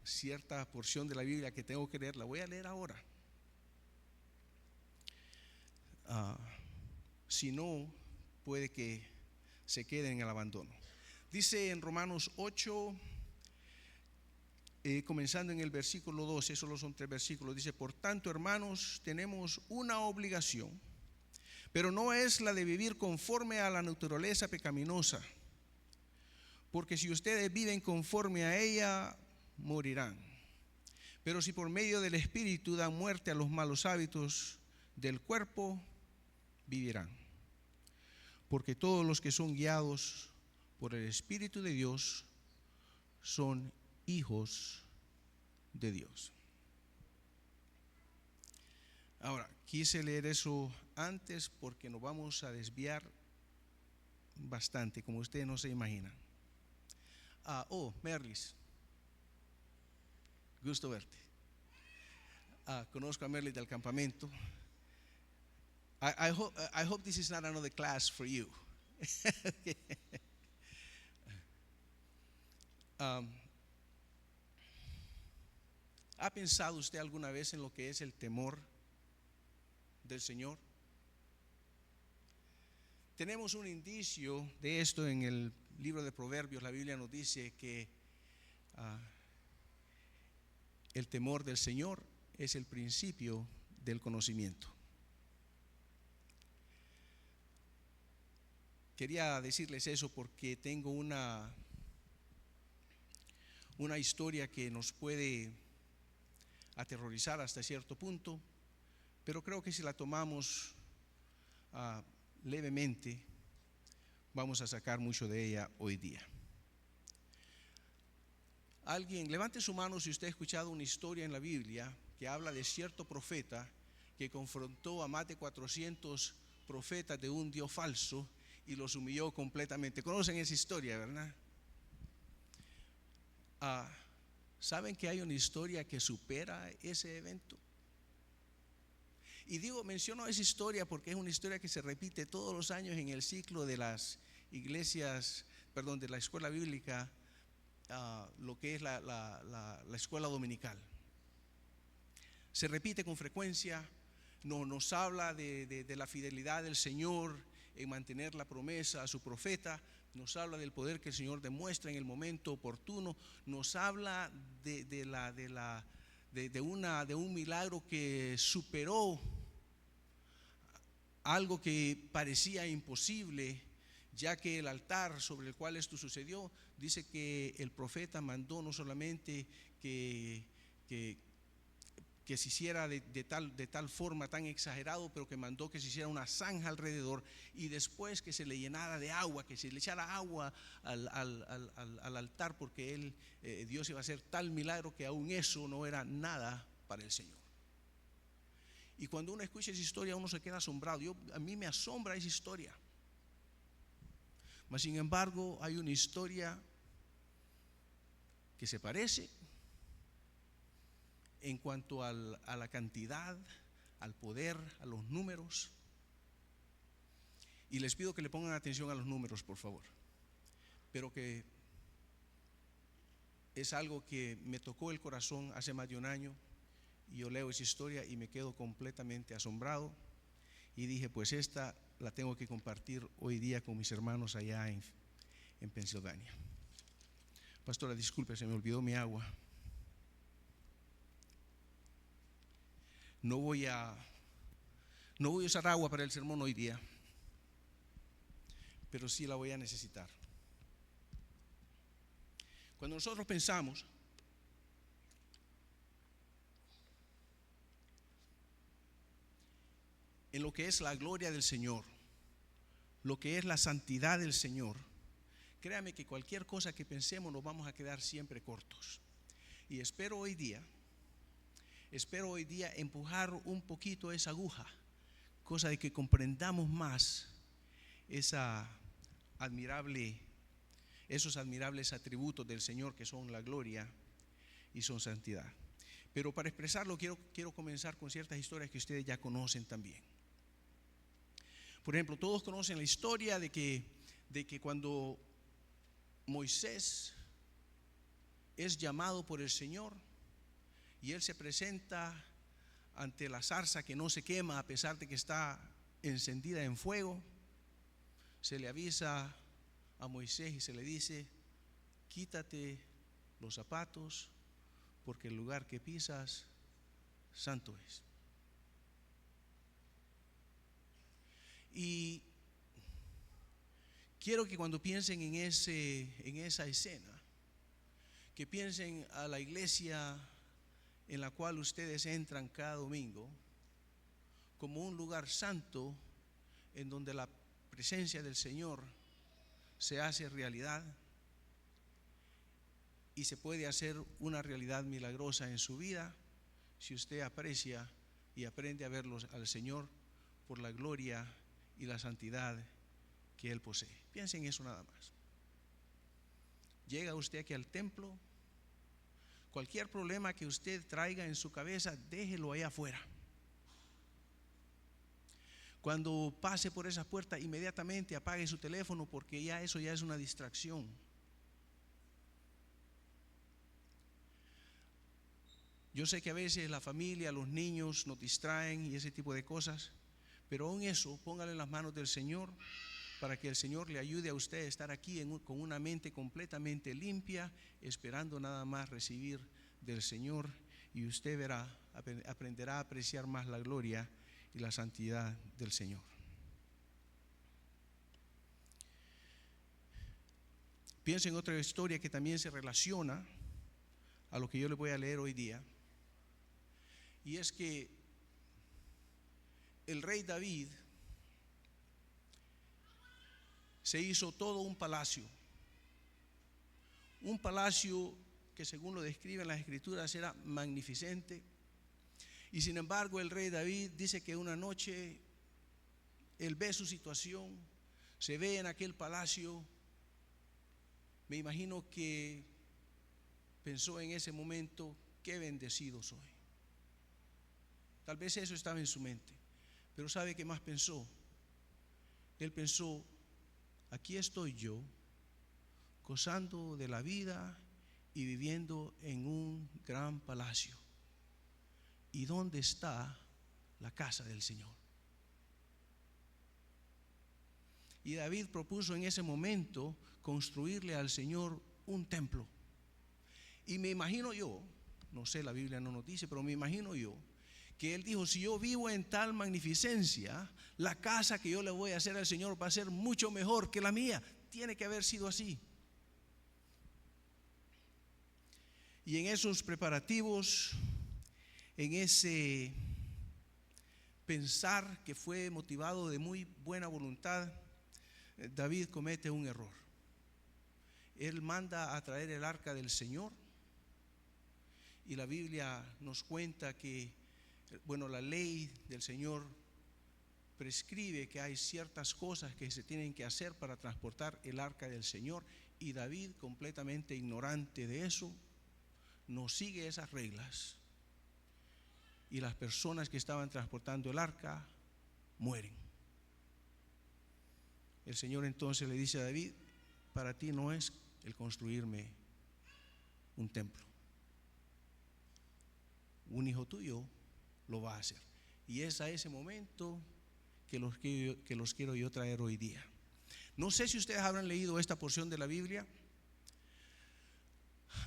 cierta porción de la Biblia que tengo que leer, la voy a leer ahora. Si no, puede que se quede en el abandono. Dice en Romanos 8, comenzando en el versículo 12, solo son 3 versículos, dice: por tanto, hermanos, tenemos una obligación, pero no es la de vivir conforme a la naturaleza pecaminosa, porque si ustedes viven conforme a ella, morirán. Pero si por medio del Espíritu dan muerte a los malos hábitos del cuerpo, vivirán. Porque todos los que son guiados por el Espíritu de Dios son hijos de Dios. Ahora, quise leer eso antes porque nos vamos a desviar bastante, como ustedes no se imaginan. Merlis, gusto verte. Conozco a Merlis del campamento. I hope this is not another class for you. ¿Ha pensado usted alguna vez en lo que es el temor del Señor? Tenemos un indicio de esto en el libro de Proverbios. La Biblia nos dice que el temor del Señor es el principio del conocimiento. Quería decirles eso porque tengo una historia que nos puede aterrorizar hasta cierto punto, pero creo que si la tomamos levemente, vamos a sacar mucho de ella hoy día. Alguien, levante su mano si usted ha escuchado una historia en la Biblia que habla de cierto profeta que confrontó a más de 400 profetas de un Dios falso y los humilló completamente. Conocen esa historia, ¿verdad? ¿Saben que hay una historia que supera ese evento? Y menciono esa historia porque es una historia que se repite todos los años en el ciclo de las iglesias, de la escuela bíblica, lo que es la escuela dominical. Se repite con frecuencia, nos habla de la fidelidad del Señor en mantener la promesa a su profeta, nos habla del poder que el Señor demuestra en el momento oportuno, nos habla de un milagro que superó algo que parecía imposible, ya que el altar sobre el cual esto sucedió, dice que el profeta mandó no solamente que se hiciera de tal forma tan exagerado, pero que mandó que se hiciera una zanja alrededor y después que se le llenara de agua, que se le echara agua al altar, porque Dios iba a hacer tal milagro que aún eso no era nada para el Señor. Y cuando uno escucha esa historia, uno se queda asombrado. A mí me asombra esa historia. Mas sin embargo, hay una historia que se parece en cuanto a la cantidad, al poder, a los números. Y les pido que le pongan atención a los números, por favor. Pero que es algo que me tocó el corazón hace más de un año. Y yo leo esa historia y me quedo completamente asombrado. Y dije, pues esta la tengo que compartir hoy día con mis hermanos allá en Pensilvania. Pastora, disculpe, se me olvidó mi agua. No voy a usar agua para el sermón hoy día, pero sí la voy a necesitar. Cuando nosotros pensamos en lo que es la gloria del Señor, lo que es la santidad del Señor, créame que cualquier cosa que pensemos nos vamos a quedar siempre cortos. Y espero hoy día empujar un poquito esa aguja, cosa de que comprendamos más esos admirables atributos del Señor que son la gloria y son santidad. Pero para expresarlo quiero comenzar con ciertas historias que ustedes ya conocen también. Por ejemplo, todos conocen la historia de que cuando Moisés es llamado por el Señor y él se presenta ante la zarza que no se quema a pesar de que está encendida en fuego, se le avisa a Moisés y se le dice: quítate los zapatos porque el lugar que pisas santo es. Y quiero que cuando piensen en esa escena, que piensen a la iglesia en la cual ustedes entran cada domingo como un lugar santo en donde la presencia del Señor se hace realidad y se puede hacer una realidad milagrosa en su vida si usted aprecia y aprende a verlo al Señor por la gloria y la santidad que Él posee. Piensen en eso nada más. Llega usted aquí al templo, cualquier problema que usted traiga en su cabeza, déjelo allá afuera. Cuando pase por esa puerta, inmediatamente apague su teléfono, porque eso ya es una distracción. Yo sé que a veces la familia, los niños nos distraen y ese tipo de cosas, pero aún eso, póngale en las manos del Señor para que el Señor le ayude a usted a estar aquí con una mente completamente limpia, esperando nada más recibir del Señor, y usted aprenderá a apreciar más la gloria y la santidad del Señor. Pienso en otra historia que también se relaciona a lo que yo le voy a leer hoy día, y es que el rey David se hizo todo un palacio que, según lo describen las escrituras, era magnificente. Y sin embargo, el rey David dice que una noche él ve su situación, se ve en aquel palacio. Me imagino que pensó en ese momento: qué bendecido soy. Tal vez eso estaba en su mente, pero ¿sabe qué más pensó? Él pensó: aquí estoy yo, gozando de la vida y viviendo en un gran palacio. ¿Y dónde está la casa del Señor? Y David propuso en ese momento construirle al Señor un templo. Y me imagino yo, no sé, la Biblia no nos dice, pero me imagino yo que él dijo: si yo vivo en tal magnificencia, la casa que yo le voy a hacer al Señor va a ser mucho mejor que la mía. Tiene que haber sido así. Y en esos preparativos, en ese pensar que fue motivado de muy buena voluntad, David comete un error. Él manda a traer el arca del Señor, y la Biblia nos cuenta que, la ley del Señor prescribe que hay ciertas cosas que se tienen que hacer para transportar el arca del Señor, y David, completamente ignorante de eso, no sigue esas reglas, y las personas que estaban transportando el arca mueren. El Señor entonces le dice a David: para ti no es el construirme un templo, un hijo tuyo lo va a hacer. Y es a ese momento que los quiero yo traer hoy día. No sé si ustedes habrán leído esta porción de la Biblia.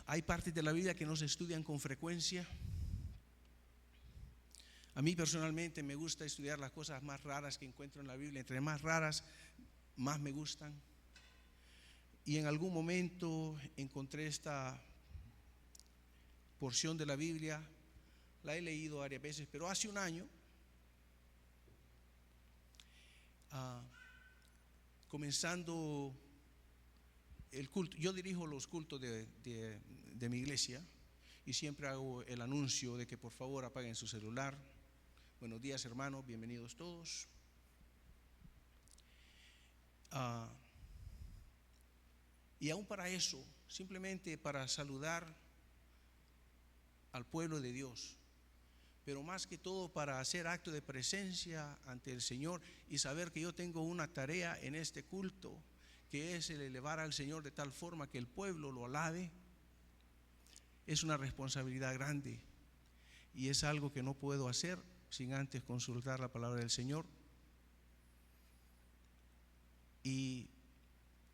Hay partes de la Biblia que no se estudian con frecuencia. A mí personalmente me gusta estudiar las cosas más raras que encuentro en la Biblia. Entre más raras, más me gustan. Y en algún momento encontré esta porción de la Biblia. La he leído varias veces, pero hace un año, comenzando el culto, yo dirijo los cultos de mi iglesia, y siempre hago el anuncio de que por favor apaguen su celular. Buenos días, hermanos, bienvenidos todos. Y aún para eso, simplemente para saludar al pueblo de Dios, pero más que todo para hacer acto de presencia ante el Señor y saber que yo tengo una tarea en este culto, que es el elevar al Señor de tal forma que el pueblo lo alabe. es una responsabilidad grande y es algo que no puedo hacer sin antes consultar la palabra del Señor. Y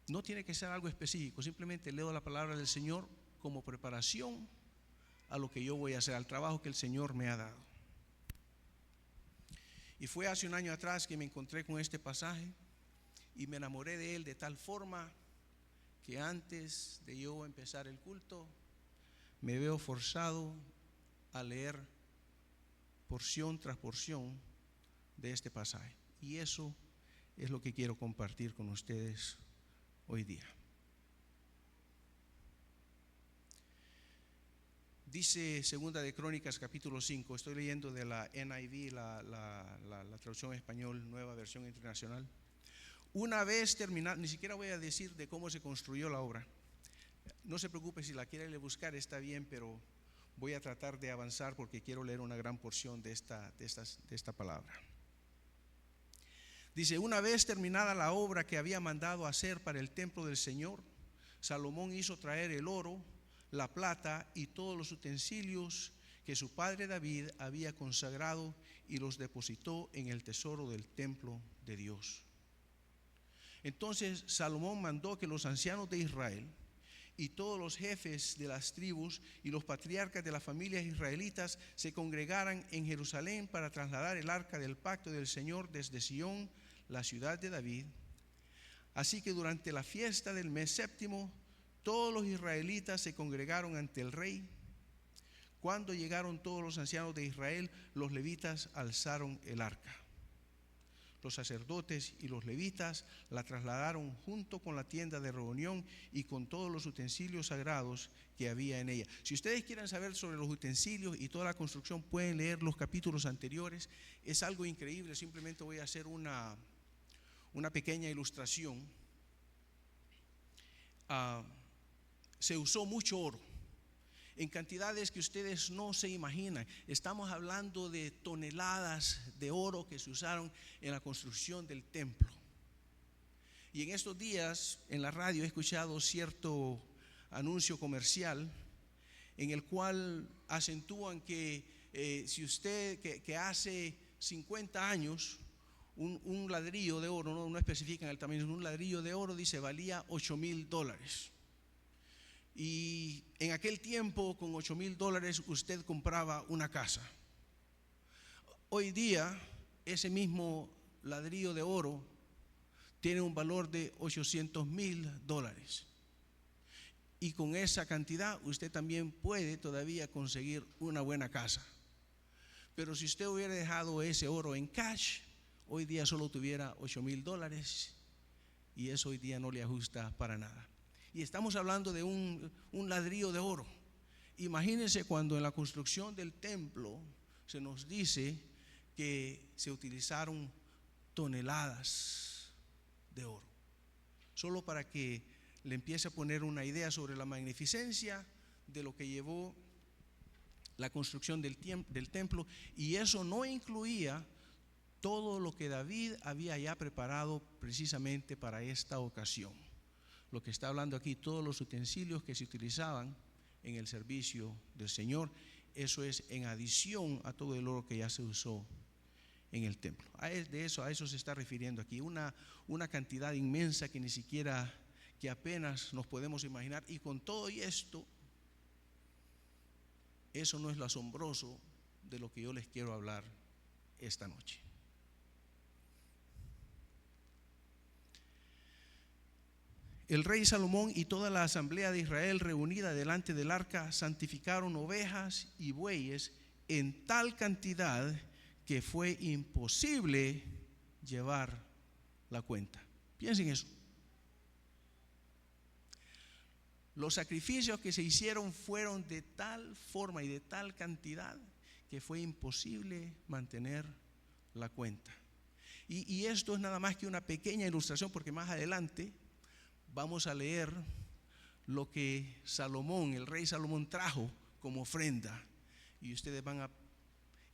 no tiene que ser algo específico, simplemente leo la palabra del Señor como preparación a lo que yo voy a hacer, al trabajo que el Señor me ha dado. Y fue hace un año atrás que me encontré con este pasaje y me enamoré de él de tal forma que antes de yo empezar el culto me veo forzado a leer porción tras porción de este pasaje. Y eso es lo que quiero compartir con ustedes hoy día. Dice Segunda de Crónicas capítulo 5, estoy leyendo de la NIV, la traducción en español, nueva versión internacional. Una vez terminada, ni siquiera voy a decir de cómo se construyó la obra. No se preocupe, si la quiere buscar está bien, pero voy a tratar de avanzar porque quiero leer una gran porción de esta palabra. Dice: una vez terminada la obra que había mandado hacer para el templo del Señor, Salomón hizo traer el oro, la plata y todos los utensilios que su padre David había consagrado y los depositó en el tesoro del templo de Dios. Entonces Salomón mandó que los ancianos de Israel y todos los jefes de las tribus y los patriarcas de las familias israelitas se congregaran en Jerusalén para trasladar el arca del pacto del Señor desde Sión, la ciudad de David. Así que durante la fiesta del mes séptimo, todos los israelitas se congregaron ante el rey. Cuando llegaron todos los ancianos de Israel, los levitas alzaron el arca. Los sacerdotes y los levitas la trasladaron junto con la tienda de reunión y con todos los utensilios sagrados que había en ella. Si ustedes quieren saber sobre los utensilios y toda la construcción, pueden leer los capítulos anteriores. Es algo increíble. Simplemente voy a hacer una pequeña ilustración. Se usó mucho oro en cantidades que ustedes no se imaginan. Estamos hablando de toneladas de oro que se usaron en la construcción del templo. Y en estos días en la radio he escuchado cierto anuncio comercial en el cual acentúan que si usted que hace 50 años un ladrillo de oro, no especifican el tamaño, un ladrillo de oro, dice, valía $8,000. Y en aquel tiempo con $8,000 usted compraba una casa. Hoy día ese mismo ladrillo de oro tiene un valor de $800,000. Y con esa cantidad usted también puede todavía conseguir una buena casa. Pero si usted hubiera dejado ese oro en cash, hoy día solo tuviera $8,000 y eso hoy día no le ajusta para nada. Y estamos hablando de un ladrillo de oro. Imagínense cuando en la construcción del templo se nos dice que se utilizaron toneladas de oro. Solo para que le empiece a poner una idea sobre la magnificencia de lo que llevó la construcción del templo. Y eso no incluía todo lo que David había ya preparado precisamente para esta ocasión. Lo que está hablando aquí, todos los utensilios que se utilizaban en el servicio del Señor, eso es en adición a todo el oro que ya se usó en el templo. A eso se está refiriendo aquí, una cantidad inmensa que ni siquiera, que apenas nos podemos imaginar. Y con todo y esto, eso no es lo asombroso de lo que yo les quiero hablar esta noche. El rey Salomón y toda la asamblea de Israel reunida delante del arca santificaron ovejas y bueyes en tal cantidad que fue imposible llevar la cuenta. Piensen eso. Los sacrificios que se hicieron fueron de tal forma y de tal cantidad que fue imposible mantener la cuenta. Y esto es nada más que una pequeña ilustración, porque más adelante vamos a leer lo que Salomón, el rey Salomón, trajo como ofrenda. Y ustedes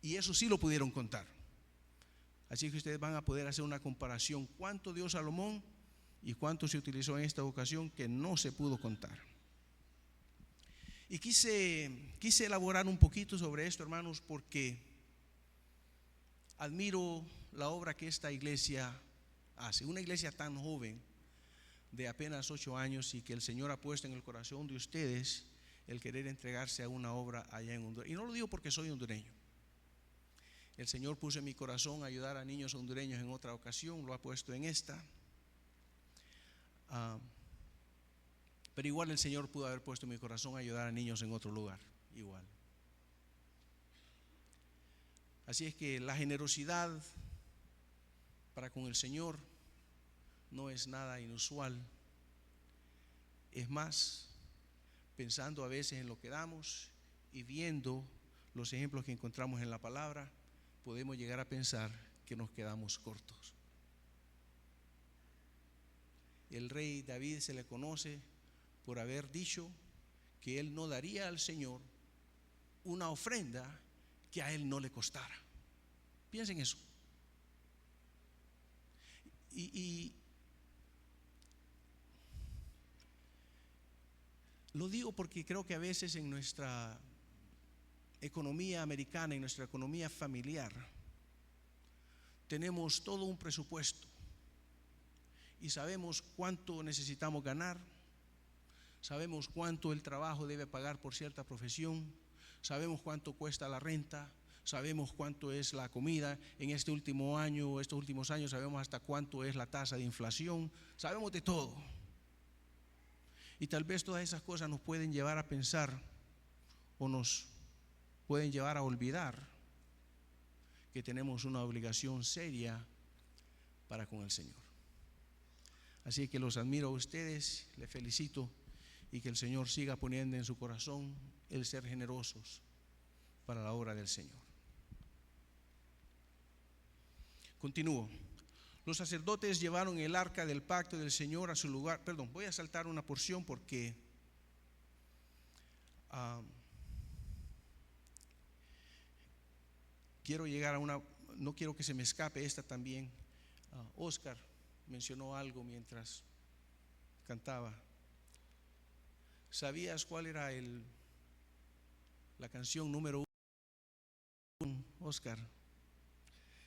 y eso sí lo pudieron contar. Así que ustedes van a poder hacer una comparación. ¿Cuánto dio Salomón y cuánto se utilizó en esta ocasión que no se pudo contar? Y quise elaborar un poquito sobre esto, hermanos, porque admiro la obra que esta iglesia hace. Una iglesia tan joven, de apenas 8 años, y que el Señor ha puesto en el corazón de ustedes el querer entregarse a una obra allá en Honduras. Y no lo digo porque soy hondureño. El Señor puso en mi corazón ayudar a niños hondureños en otra ocasión, lo ha puesto en esta. Pero igual el Señor pudo haber puesto en mi corazón ayudar a niños en otro lugar, igual. Así es que la generosidad para con el Señor no es nada inusual. Es más, pensando a veces en lo que damos y viendo los ejemplos que encontramos en la palabra, podemos llegar a pensar que nos quedamos cortos. El rey David se le conoce por haber dicho que él no daría al Señor una ofrenda que a él no le costara. Piensen eso. Y lo digo porque creo que a veces en nuestra economía americana, en nuestra economía familiar, tenemos todo un presupuesto y sabemos cuánto necesitamos ganar, sabemos cuánto el trabajo debe pagar por cierta profesión, sabemos cuánto cuesta la renta, sabemos cuánto es la comida. En este último año, estos últimos años, sabemos hasta cuánto es la tasa de inflación, sabemos de todo. Y tal vez todas esas cosas nos pueden llevar a pensar o nos pueden llevar a olvidar que tenemos una obligación seria para con el Señor. Así que los admiro a ustedes, les felicito, y que el Señor siga poniendo en su corazón el ser generosos para la obra del Señor. Continúo. Los sacerdotes llevaron el arca del pacto del Señor a su lugar. Perdón, voy a saltar una porción porque quiero llegar a una, no quiero que se me escape esta también. Oscar mencionó algo mientras cantaba. ¿Sabías cuál era la canción número 1, Oscar?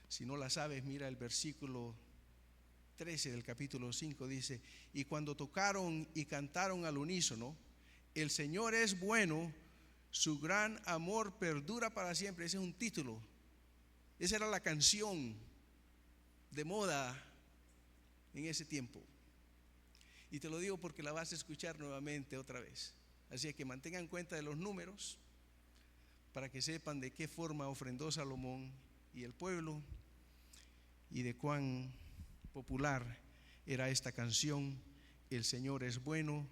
Si no la sabes, mira el versículo 13 del capítulo 5, dice: y cuando tocaron y cantaron al unísono, el Señor es bueno, su gran amor perdura para siempre. Ese es un título. Esa era la canción de moda en ese tiempo. Y te lo digo porque la vas a escuchar nuevamente otra vez. Así que mantengan cuenta de los números para que sepan de qué forma ofrendó Salomón y el pueblo, y de cuán popular era esta canción: el Señor es bueno,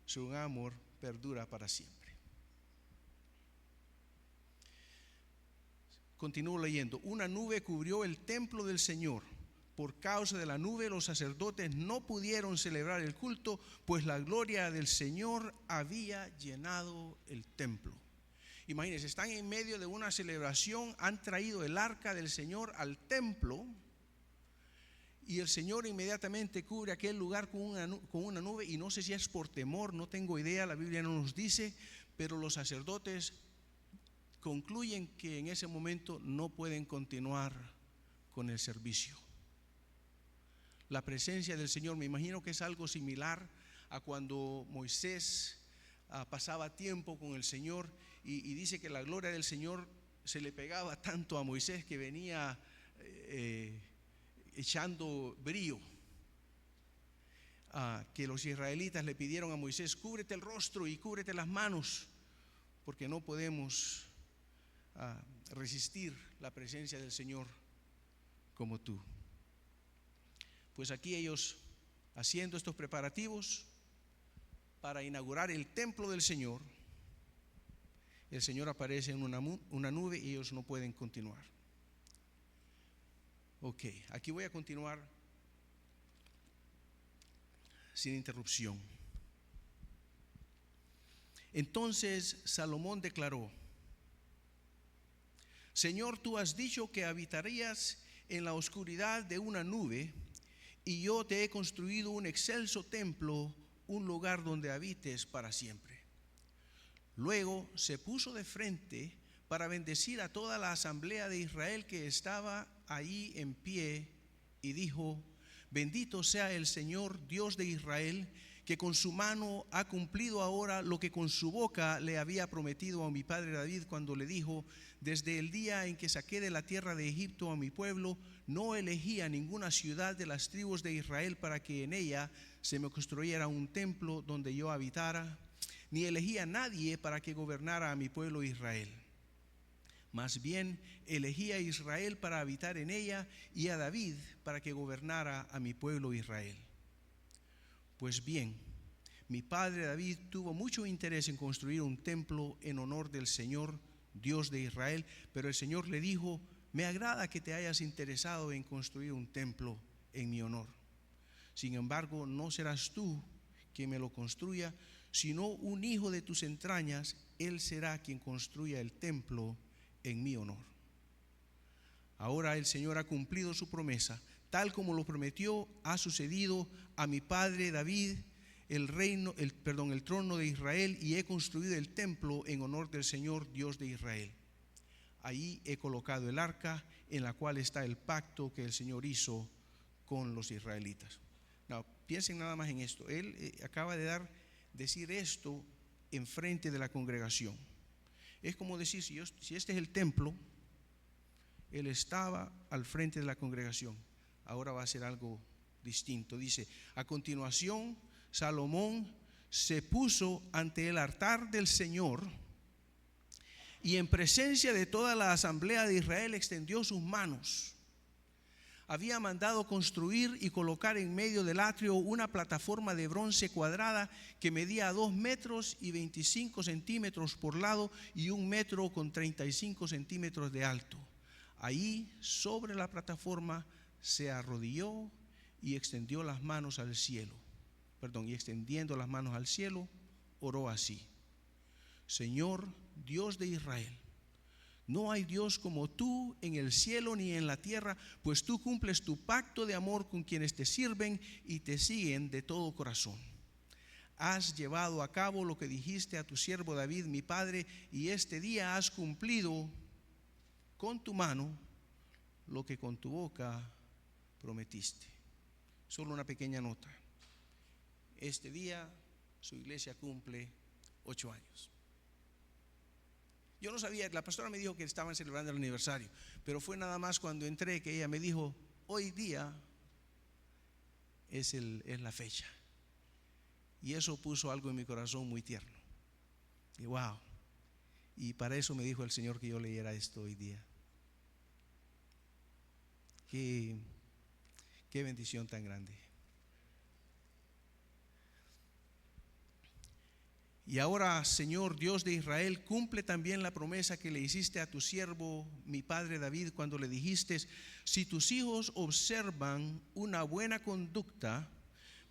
su amor perdura para siempre. Continúo leyendo. Una nube cubrió el templo del Señor. Por causa de la nube, los sacerdotes no pudieron celebrar el culto, pues la gloria del Señor había llenado el templo. Imagínense, están en medio de una celebración, han traído el arca del Señor al templo, y el Señor inmediatamente cubre aquel lugar con una nube, y no sé si es por temor, no tengo idea, la Biblia no nos dice, pero los sacerdotes concluyen que en ese momento no pueden continuar con el servicio. La presencia del Señor, me imagino que es algo similar a cuando Moisés pasaba tiempo con el Señor, y dice que la gloria del Señor se le pegaba tanto a Moisés que venía echando brillo, que los israelitas le pidieron a Moisés: cúbrete el rostro y cúbrete las manos, porque no podemos resistir la presencia del Señor como tú. Pues aquí ellos, haciendo estos preparativos para inaugurar el templo del Señor, el Señor aparece en una nube y ellos no pueden continuar. Ok, aquí voy a continuar sin interrupción. Entonces Salomón declaró: Señor, tú has dicho que habitarías en la oscuridad de una nube, y yo te he construido un excelso templo, un lugar donde habites para siempre. Luego se puso de frente para bendecir a toda la asamblea de Israel que estaba allí en pie, y dijo: bendito sea el Señor Dios de Israel, que con su mano ha cumplido ahora lo que con su boca le había prometido a mi padre David cuando le dijo: desde el día en que saqué de la tierra de Egipto a mi pueblo, no elegí a ninguna ciudad de las tribus de Israel para que en ella se me construyera un templo donde yo habitara, ni elegí a nadie para que gobernara a mi pueblo Israel. Más bien elegí a Israel para habitar en ella, y a David para que gobernara a mi pueblo Israel. Pues bien, mi padre David tuvo mucho interés en construir un templo en honor del Señor, Dios de Israel, pero el Señor le dijo: me agrada que te hayas interesado en construir un templo en mi honor. Sin embargo, no serás tú quien me lo construya, sino un hijo de tus entrañas. Él será quien construya el templo en mi honor. Ahora el Señor ha cumplido su promesa, tal como lo prometió. Ha sucedido a mi padre David el trono de Israel, y he construido el templo en honor del Señor, Dios de Israel. Ahí he colocado el arca, en la cual está el pacto que el Señor hizo con los israelitas. No, piensen nada más en esto. Él acaba de decir esto en frente de la congregación. Es como decir, si este es el templo, él estaba al frente de la congregación. Ahora va a ser algo distinto. Dice: a continuación, Salomón se puso ante el altar del Señor, y en presencia de toda la asamblea de Israel extendió sus manos. Había mandado construir y colocar en medio del atrio una plataforma de bronce cuadrada que medía 2 metros y 25 centímetros por lado y 1 metro con 35 centímetros de alto. Ahí, sobre la plataforma, se arrodilló y extendió las manos al cielo. Y extendiendo las manos al cielo, oró así: Señor, Dios de Israel, no hay Dios como tú en el cielo ni en la tierra, pues tú cumples tu pacto de amor con quienes te sirven y te siguen de todo corazón. Has llevado a cabo lo que dijiste a tu siervo David, mi padre, y este día has cumplido con tu mano lo que con tu boca prometiste. Solo una pequeña nota: este día su iglesia cumple 8 años. Yo no sabía, la pastora me dijo que estaban celebrando el aniversario, pero fue nada más cuando entré que ella me dijo: hoy día es la fecha. Y eso puso algo en mi corazón muy tierno. Y wow. Y para eso me dijo el Señor que yo leyera esto hoy día. Qué bendición tan grande. Y ahora, Señor Dios de Israel, cumple también la promesa que le hiciste a tu siervo, mi padre David, cuando le dijiste: si tus hijos observan una buena conducta,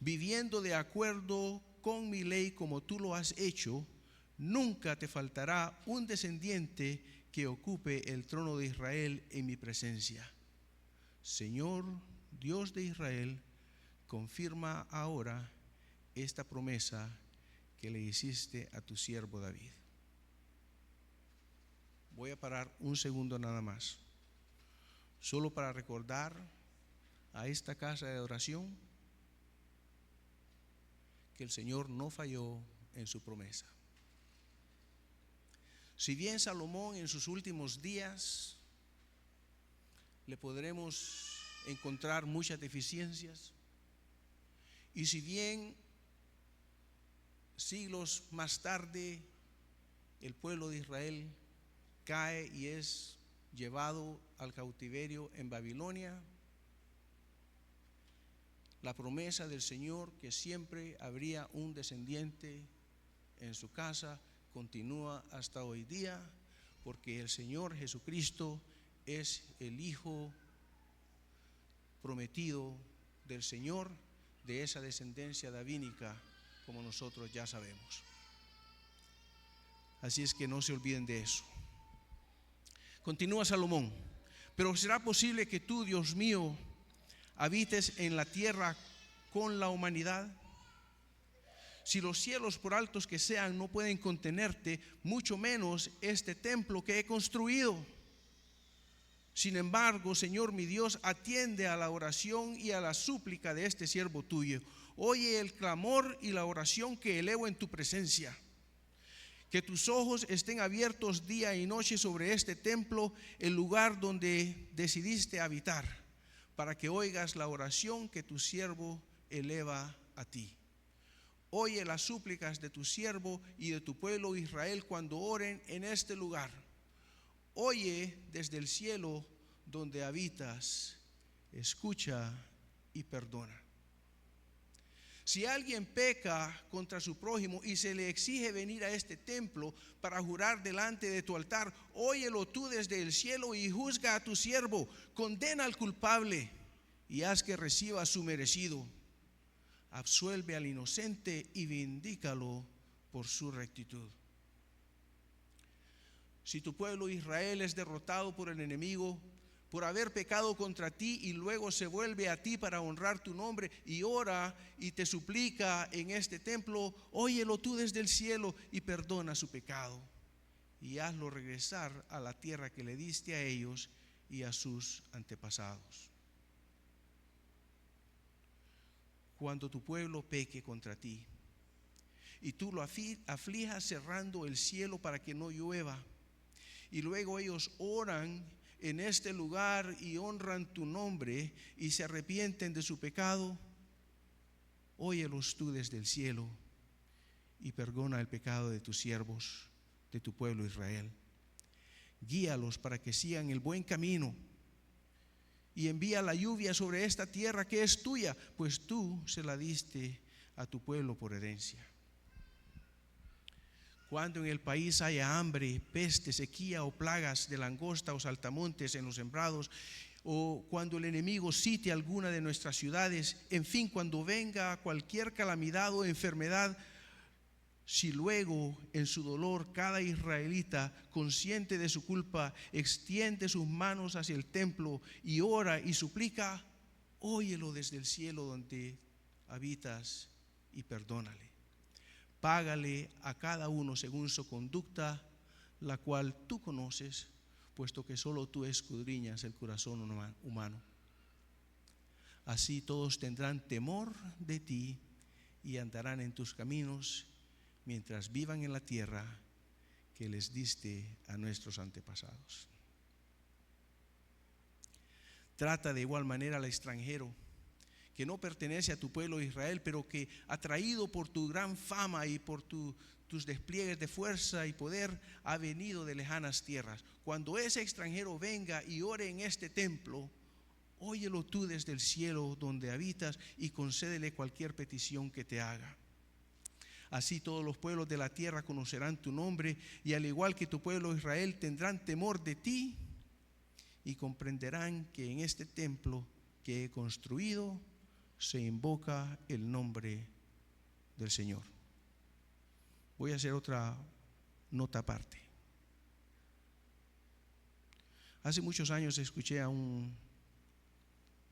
viviendo de acuerdo con mi ley como tú lo has hecho, nunca te faltará un descendiente que ocupe el trono de Israel en mi presencia. Señor Dios de Israel, confirma ahora esta promesa que le hiciste a tu siervo David. Voy a parar un segundo nada más, solo para recordar a esta casa de oración que el Señor no falló en su promesa. Si bien Salomón en sus últimos días le podremos encontrar muchas deficiencias, y si bien siglos más tarde el pueblo de Israel cae y es llevado al cautiverio en Babilonia, la promesa del Señor que siempre habría un descendiente en su casa continúa hasta hoy día, porque el Señor Jesucristo es el Hijo prometido del Señor, de esa descendencia davínica, como nosotros ya sabemos. Así es que no se olviden de eso. Continúa Salomón: pero será posible que tú, Dios mío, habites en la tierra con la humanidad. Si los cielos, por altos que sean, no pueden contenerte, mucho menos este templo que he construido. Sin embargo, Señor mi Dios, atiende a la oración y a la súplica de este siervo tuyo. Oye el clamor y la oración que elevo en tu presencia. Que tus ojos estén abiertos día y noche sobre este templo, el lugar donde decidiste habitar, para que oigas la oración que tu siervo eleva a ti. Oye las súplicas de tu siervo y de tu pueblo Israel cuando oren en este lugar. Oye desde el cielo donde habitas, escucha y perdona. Si alguien peca contra su prójimo y se le exige venir a este templo para jurar delante de tu altar, óyelo tú desde el cielo y juzga a tu siervo, condena al culpable y haz que reciba su merecido. Absuelve al inocente y vindícalo por su rectitud. Si tu pueblo Israel es derrotado por el enemigo, por haber pecado contra ti, y luego se vuelve a ti para honrar tu nombre y ora y te suplica en este templo, óyelo tú desde el cielo y perdona su pecado y hazlo regresar a la tierra que le diste a ellos y a sus antepasados. Cuando tu pueblo peque contra ti y tú lo aflijas cerrando el cielo para que no llueva, y luego ellos oran en este lugar y honran tu nombre y se arrepienten de su pecado, óyelos tú desde el cielo y perdona el pecado de tus siervos, de tu pueblo Israel. Guíalos para que sigan el buen camino y envía la lluvia sobre esta tierra que es tuya, pues tú se la diste a tu pueblo por herencia. Cuando en el país haya hambre, peste, sequía o plagas de langosta o saltamontes en los sembrados, o cuando el enemigo sitie alguna de nuestras ciudades, en fin, cuando venga cualquier calamidad o enfermedad, si luego en su dolor cada israelita, consciente de su culpa, extiende sus manos hacia el templo y ora y suplica, óyelo desde el cielo donde habitas y perdónale. Págale a cada uno según su conducta, la cual tú conoces, puesto que solo tú escudriñas el corazón humano. Así todos tendrán temor de ti y andarán en tus caminos mientras vivan en la tierra que les diste a nuestros antepasados. Trata de igual manera al extranjero que no pertenece a tu pueblo Israel, pero que, atraído por tu gran fama y por tus despliegues de fuerza y poder, ha venido de lejanas tierras. Cuando ese extranjero venga y ore en este templo, óyelo tú desde el cielo donde habitas y concédele cualquier petición que te haga. Así todos los pueblos de la tierra conocerán tu nombre, y al igual que tu pueblo Israel tendrán temor de ti y comprenderán que en este templo que he construido se invoca el nombre del Señor. Voy a hacer otra nota aparte. Hace muchos años escuché a un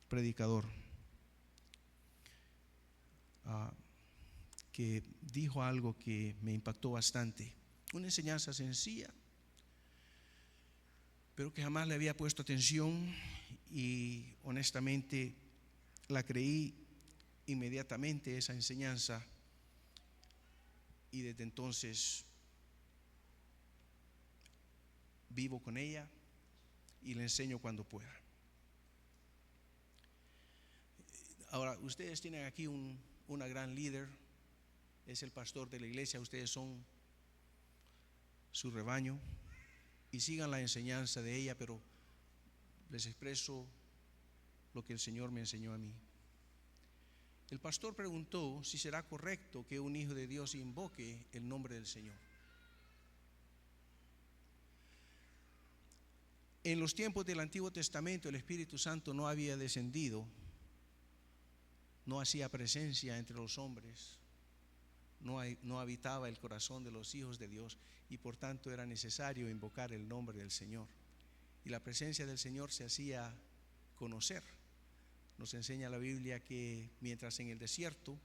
predicador que dijo algo que me impactó bastante. Una enseñanza sencilla, pero que jamás le había puesto atención, y honestamente la creí inmediatamente esa enseñanza, y desde entonces vivo con ella y le enseño cuando pueda. Ahora, ustedes tienen aquí una gran líder, es el pastor de la iglesia, ustedes son su rebaño, y sigan la enseñanza de ella, pero les expreso lo que el Señor me enseñó a mí. El pastor preguntó si será correcto que un hijo de Dios invoque el nombre del Señor. En los tiempos del Antiguo Testamento el Espíritu Santo no había descendido, no hacía presencia entre los hombres, no habitaba el corazón de los hijos de Dios, y por tanto era necesario invocar el nombre del Señor, y la presencia del Señor se hacía conocer. Nos enseña la Biblia que mientras en el desierto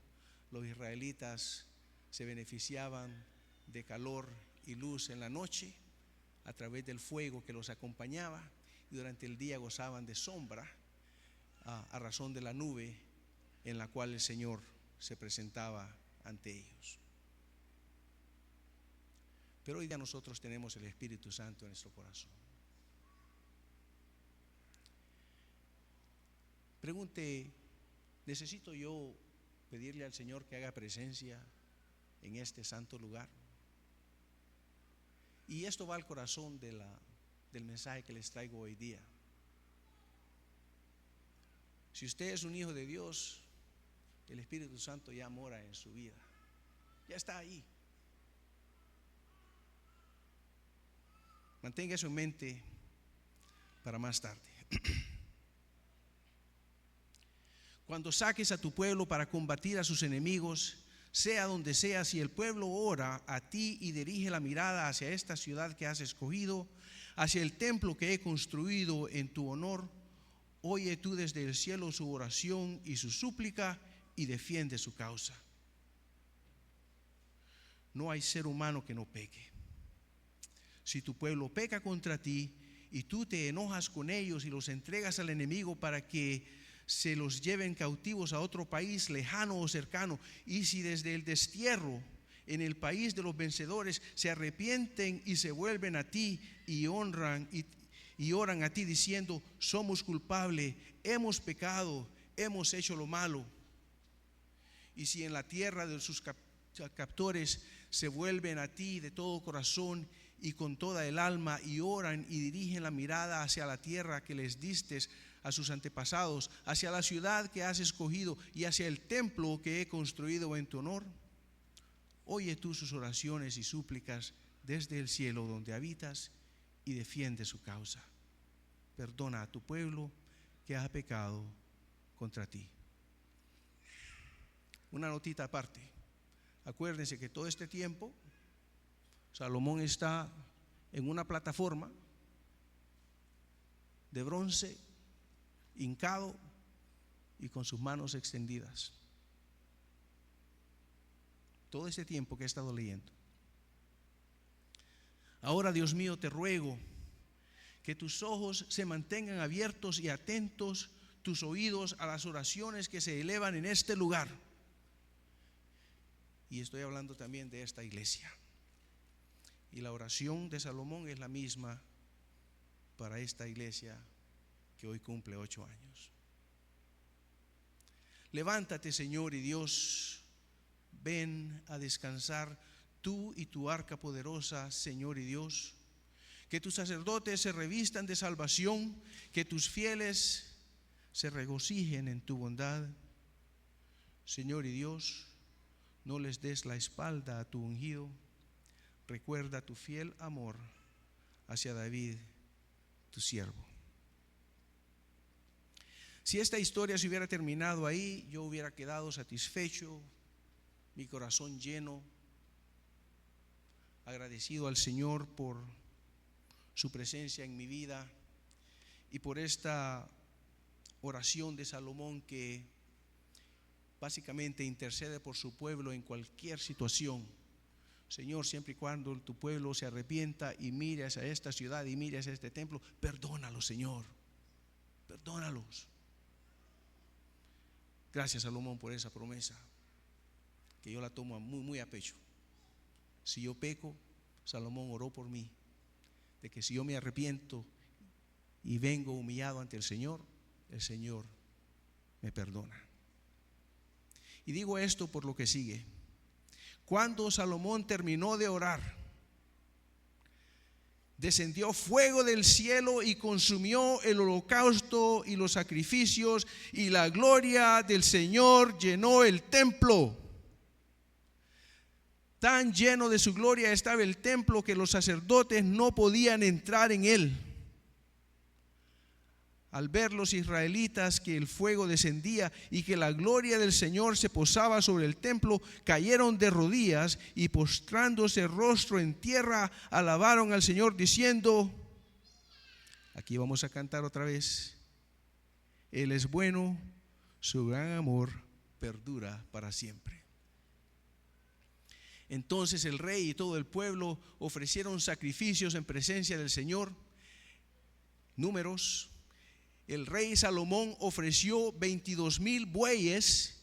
los israelitas se beneficiaban de calor y luz en la noche a través del fuego que los acompañaba, y durante el día gozaban de sombra a razón de la nube en la cual el Señor se presentaba ante ellos. Pero hoy día nosotros tenemos el Espíritu Santo en nuestro corazón. Pregunte, ¿necesito yo pedirle al Señor que haga presencia en este santo lugar? Y esto va al corazón del mensaje que les traigo hoy día. Si usted es un hijo de Dios, el Espíritu Santo ya mora en su vida, ya está ahí. Mantenga eso en mente para más tarde. Cuando saques a tu pueblo para combatir a sus enemigos, sea donde sea, si el pueblo ora a ti y dirige la mirada hacia esta ciudad que has escogido, hacia el templo que he construido en tu honor, oye tú desde el cielo su oración y su súplica y defiende su causa. No hay ser humano que no peque. Si tu pueblo peca contra ti y tú te enojas con ellos y los entregas al enemigo para que se los lleven cautivos a otro país lejano o cercano, y si desde el destierro en el país de los vencedores se arrepienten y se vuelven a ti y honran y oran a ti diciendo: somos culpables, hemos pecado, hemos hecho lo malo. Y si en la tierra de sus captores se vuelven a ti de todo corazón y con toda el alma y oran y dirigen la mirada hacia la tierra que les diste a sus antepasados, hacia la ciudad que has escogido y hacia el templo que he construido en tu honor, oye tú sus oraciones y súplicas desde el cielo donde habitas y defiende su causa. Perdona a tu pueblo que ha pecado contra ti. Una notita aparte. Acuérdense que todo este tiempo Salomón está en una plataforma de bronce, hincado y con sus manos extendidas. Todo ese tiempo que he estado leyendo. Ahora, Dios mío, te ruego que tus ojos se mantengan abiertos y atentos, tus oídos a las oraciones que se elevan en este lugar. Y estoy hablando también de esta iglesia. Y la oración de Salomón es la misma para esta iglesia que hoy cumple 8 años. Levántate, Señor y Dios, ven a descansar tú y tu arca poderosa, Señor y Dios. Que tus sacerdotes se revistan de salvación, que tus fieles se regocijen en tu bondad. Señor y Dios, no les des la espalda a tu ungido. Recuerda tu fiel amor hacia David, tu siervo. Si esta historia se hubiera terminado ahí, yo hubiera quedado satisfecho, mi corazón lleno, agradecido al Señor por su presencia en mi vida y por esta oración de Salomón que básicamente intercede por su pueblo en cualquier situación. Señor, siempre y cuando tu pueblo se arrepienta y mire hacia esta ciudad y mire hacia este templo, perdónalos, Señor, perdónalos. Gracias, Salomón, por esa promesa que yo la tomo muy a pecho. Si yo peco, Salomón oró por mí, de que si yo me arrepiento y vengo humillado ante el Señor me perdona. Y digo esto por lo que sigue. Cuando Salomón terminó de orar, descendió fuego del cielo y consumió el holocausto y los sacrificios, y la gloria del Señor llenó el templo. Tan lleno de su gloria estaba el templo que los sacerdotes no podían entrar en él. Al ver los israelitas que el fuego descendía y que la gloria del Señor se posaba sobre el templo, cayeron de rodillas y postrándose rostro en tierra, alabaron al Señor diciendo, aquí vamos a cantar otra vez, Él es bueno, su gran amor perdura para siempre. Entonces el rey y todo el pueblo ofrecieron sacrificios en presencia del Señor. Números. El rey Salomón ofreció 22,000 bueyes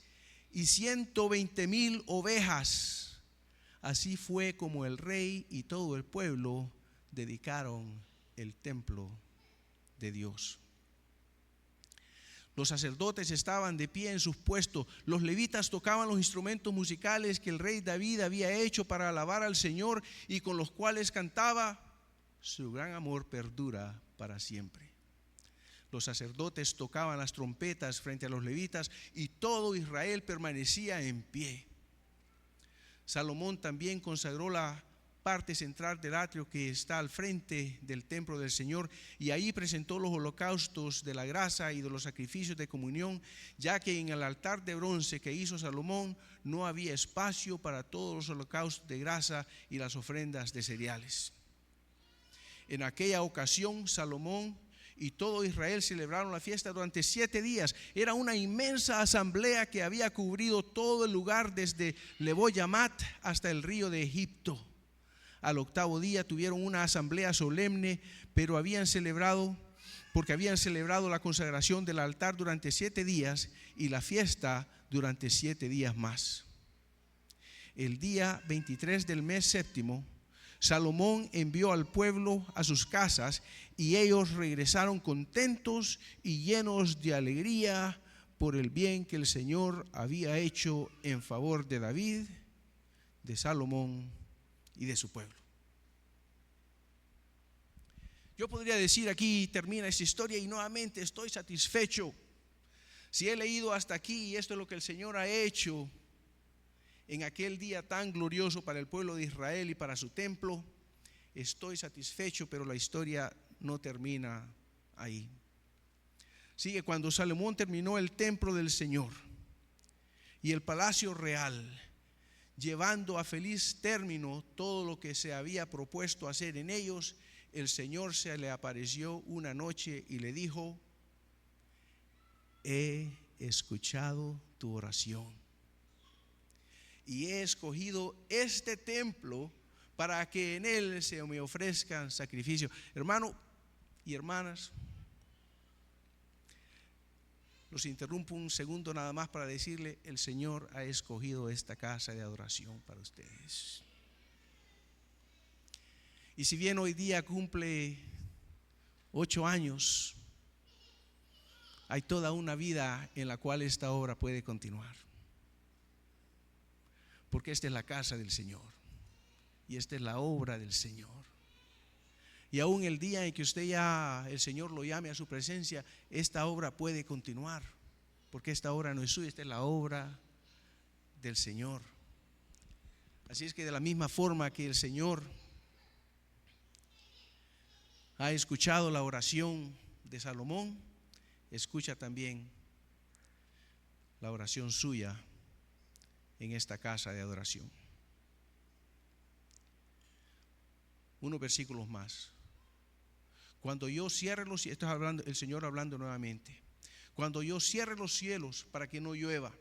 y 120,000 ovejas. Así fue como el rey y todo el pueblo dedicaron el templo de Dios. Los sacerdotes estaban de pie en sus puestos. Los levitas tocaban los instrumentos musicales que el rey David había hecho para alabar al Señor y con los cuales cantaba: su gran amor perdura para siempre. Los sacerdotes tocaban las trompetas frente a los levitas y todo Israel permanecía en pie. Salomón también consagró la parte central del atrio que está al frente del templo del Señor, y ahí presentó los holocaustos de la grasa y de los sacrificios de comunión, ya que en el altar de bronce que hizo Salomón no había espacio para todos los holocaustos de grasa y las ofrendas de cereales. En aquella ocasión Salomón y todo Israel celebraron la fiesta durante 7 días. Era una inmensa asamblea que había cubrido todo el lugar desde Lebo-Yamat hasta el río de Egipto. Al 8º día tuvieron una asamblea solemne, pero habían celebrado la consagración del altar durante 7 días y la fiesta durante 7 días más. El día 23 del mes séptimo, Salomón envió al pueblo a sus casas y ellos regresaron contentos y llenos de alegría por el bien que el Señor había hecho en favor de David, de Salomón y de su pueblo. Yo podría decir aquí termina esta historia y nuevamente estoy satisfecho. Si he leído hasta aquí y esto es lo que el Señor ha hecho en aquel día tan glorioso para el pueblo de Israel y para su templo, estoy satisfecho, pero la historia no termina ahí. Sigue: cuando Salomón terminó el templo del Señor y el palacio real, llevando a feliz término todo lo que se había propuesto hacer en ellos, el Señor se le apareció una noche y le dijo: he escuchado tu oración y he escogido este templo para que en él se me ofrezcan sacrificios. Hermano y hermanas, los interrumpo un segundo nada más para decirle: el Señor ha escogido esta casa de adoración para ustedes. Y si bien hoy día cumple 8 años, hay toda una vida en la cual esta obra puede continuar. Porque esta es la casa del Señor y esta es la obra del Señor. Y aún el día en que el Señor lo llame a su presencia, esta obra puede continuar. Porque esta obra no es suya, esta es la obra del Señor. Así es que de la misma forma que el Señor ha escuchado la oración de Salomón, escucha también la oración suya en esta casa de adoración. Unos versículos más. Cuando yo cierre los cielos, esto es hablando, el Señor hablando nuevamente. Cuando yo cierre los cielos para que no llueva,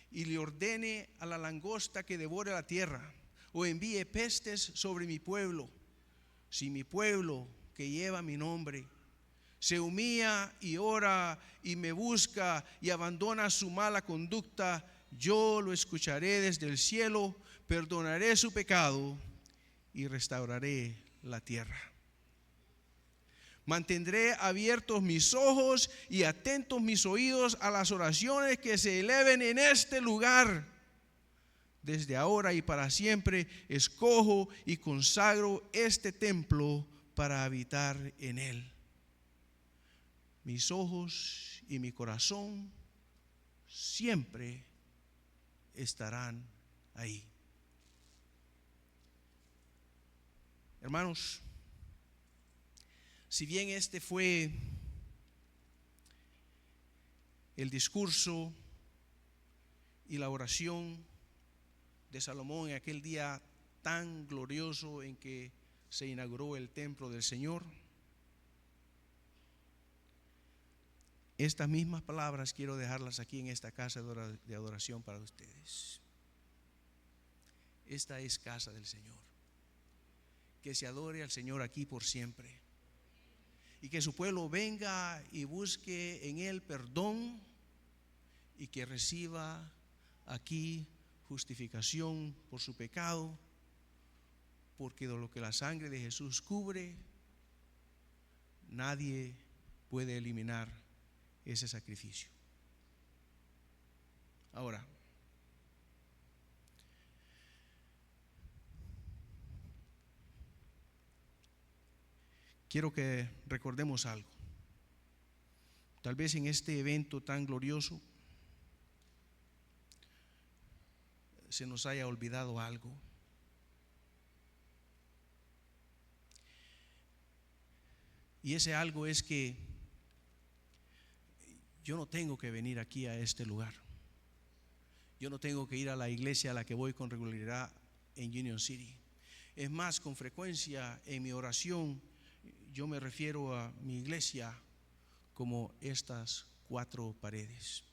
y le ordene a la langosta que devore la tierra, o envíe pestes sobre mi pueblo, si mi pueblo que lleva mi nombre se humilla y ora y me busca y abandona su mala conducta, yo lo escucharé desde el cielo, perdonaré su pecado y restauraré la tierra. Mantendré abiertos mis ojos y atentos mis oídos a las oraciones que se eleven en este lugar. Desde ahora y para siempre escojo y consagro este templo para habitar en él. Mis ojos y mi corazón siempre estarán ahí. Hermanos, si bien este fue el discurso y la oración de Salomón en aquel día tan glorioso en que se inauguró el templo del Señor, estas mismas palabras quiero dejarlas aquí en esta casa de adoración para ustedes. esta es casa del Señor. Que se adore al Señor aquí por siempre. Y que su pueblo venga y busque en Él perdón y que reciba aquí justificación por su pecado, porque de lo que la sangre de Jesús cubre, nadie puede eliminar ese sacrificio. Ahora, quiero que recordemos algo. Tal vez en este evento tan glorioso se nos haya olvidado algo. Y ese algo es que yo no tengo que venir aquí a este lugar. Yo no tengo que ir a la iglesia a la que voy con regularidad en Union City. Es más, con frecuencia en mi oración yo me refiero a mi iglesia como estas 4 paredes.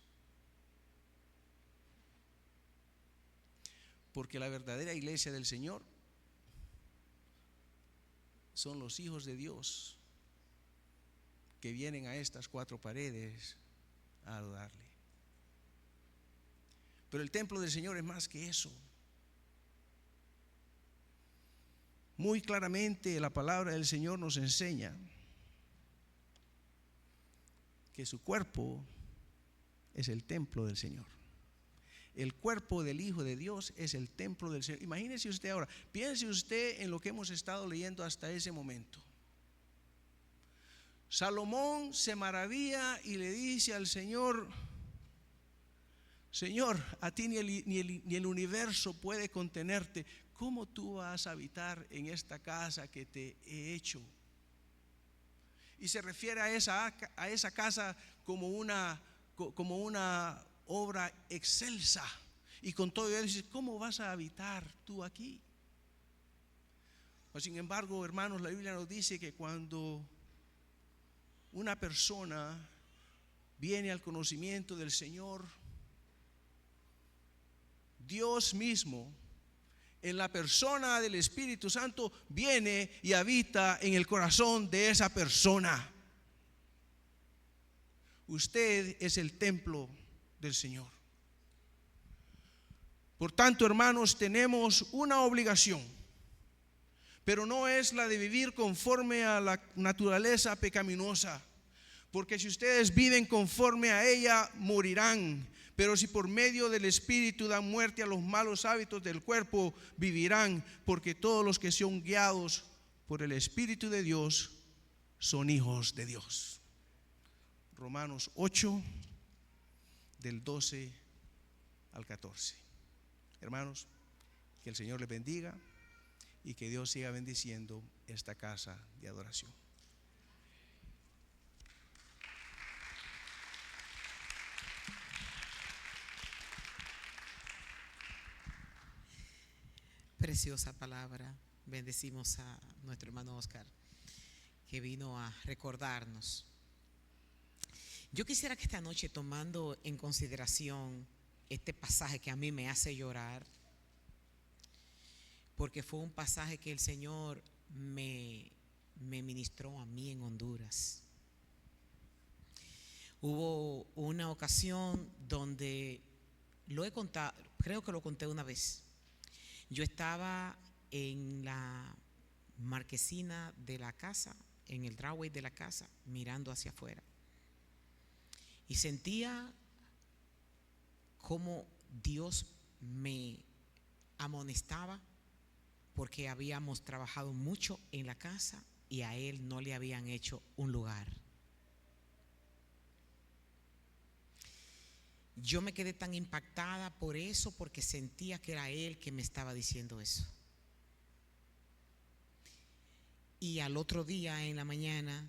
Porque la verdadera iglesia del Señor son los hijos de Dios que vienen a estas 4 paredes a adorarle. Pero el templo del Señor es más que eso. Muy claramente la palabra del Señor nos enseña que su cuerpo es el templo del Señor. El cuerpo del Hijo de Dios es el templo del Señor. Imagínese usted ahora, piense usted en lo que hemos estado leyendo hasta ese momento. Salomón se maravilla y le dice al Señor: Señor, a ti ni el universo puede contenerte. ¿Cómo tú vas a habitar en esta casa que te he hecho? Y se refiere a esa casa como una obra excelsa. Y con todo eso dice: ¿cómo vas a habitar tú aquí? Sin embargo, hermanos, la Biblia nos dice que cuando una persona viene al conocimiento del Señor, Dios mismo, en la persona del Espíritu Santo, viene y habita en el corazón de esa persona. Usted es el templo del Señor. Por tanto, hermanos, tenemos una obligación, pero no es la de vivir conforme a la naturaleza pecaminosa, porque si ustedes viven conforme a ella, morirán. Pero si por medio del Espíritu dan muerte a los malos hábitos del cuerpo, vivirán, porque todos los que son guiados por el Espíritu de Dios son hijos de Dios. Romanos 8, del 12 al 14. Hermanos, que el Señor les bendiga y que Dios siga bendiciendo esta casa de adoración. Preciosa palabra. Bendecimos a nuestro hermano Oscar, que vino a recordarnos. Yo quisiera que esta noche, tomando en consideración este pasaje que a mí me hace llorar, porque fue un pasaje que el Señor me ministró a mí en Honduras. Hubo una ocasión donde lo he contado, creo que lo conté una vez. Yo estaba en la marquesina de la casa, en el driveway de la casa, mirando hacia afuera, y sentía como Dios me amonestaba porque habíamos trabajado mucho en la casa y a Él no le habían hecho un lugar. Yo me quedé tan impactada por eso, porque sentía que era Él que me estaba diciendo eso. Y al otro día en la mañana